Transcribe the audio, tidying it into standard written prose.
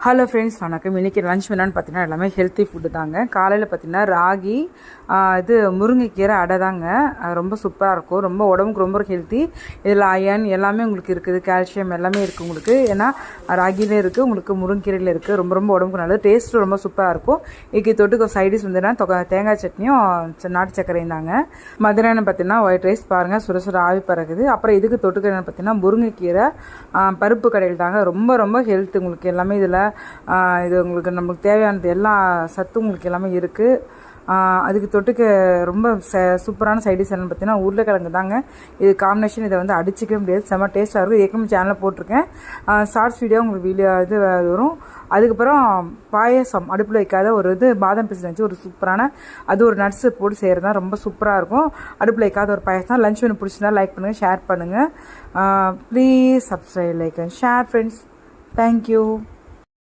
Hello friends, வணக்கம். இன்றைக்கி lunch வேணான்னு பார்த்தீங்கன்னா எல்லாமே ஹெல்த்தி ஃபுட்டு தாங்க. காலையில் பார்த்தீங்கன்னா ராகி இது முருங்கைக்கீரை அடை தாங்க. ரொம்ப சூப்பராக இருக்கும். ரொம்ப உடம்புக்கு ரொம்ப ஹெல்த்தி. இதில் அயன் எல்லாமே உங்களுக்கு இருக்குது, கால்சியம் எல்லாமே இருக்குது உங்களுக்கு. ஏன்னா ராகிலே இருக்குது, உங்களுக்கு முருங்கைக்கீரையில் இருக்குது. ரொம்ப ரொம்ப உடம்புக்கு நல்லது. டேஸ்ட்டு ரொம்ப சூப்பராக இருக்கும். இதுக்கு தொட்டுக்கு சைடிஷ் வந்துன்னா தேங்காய் சட்னியும் நாட்டு சர்க்கரையும் தாங்க. மதியானம் பார்த்தீங்கன்னா ஒயிட் ரைஸ் பாருங்கள், சுட சுட ஆவி பறக்குது. அப்புறம் இதுக்கு தொட்டுக்க என்ன பார்த்தீங்கன்னா முருங்கைக்கீரை பருப்பு கடையில் தாங்க. ரொம்ப ரொம்ப ஹெல்த் உங்களுக்கு எல்லாமே. இதில் இது உங்களுக்கு நமக்கு தேவையானது எல்லா சத்தும் உங்களுக்கு எல்லாமே இருக்குது. அதுக்கு தொட்டுக்க ரொம்ப சூப்பரான சைடிஷ் என்னன்னு பார்த்தீங்கன்னா உருளைக்கிழங்கு தாங்க. இது காம்பினேஷன். இதை வந்து அடிச்சிக்கவே முடியாது, செம்ம டேஸ்ட்டாக இருக்கும். ஏற்கனவே சேனலில் போட்டிருக்கேன் ஷார்ட்ஸ் வீடியோ, உங்களுக்கு வீடியோ இது வரும். அதுக்கப்புறம் பாயசம், அடுப்பில் வைக்காத ஒரு பாதாம் பீஸ் வச்சு ஒரு சூப்பரான அது ஒரு நட்ஸு போட்டு செய்கிறது தான். ரொம்ப சூப்பராக இருக்கும். அடுப்பில் வைக்காத ஒரு பாயசம். லஞ்ச் வேணும் பிடிச்சிருந்தா லைக் பண்ணுங்கள், ஷேர் பண்ணுங்கள். Please subscribe, like and share friends. Thank you.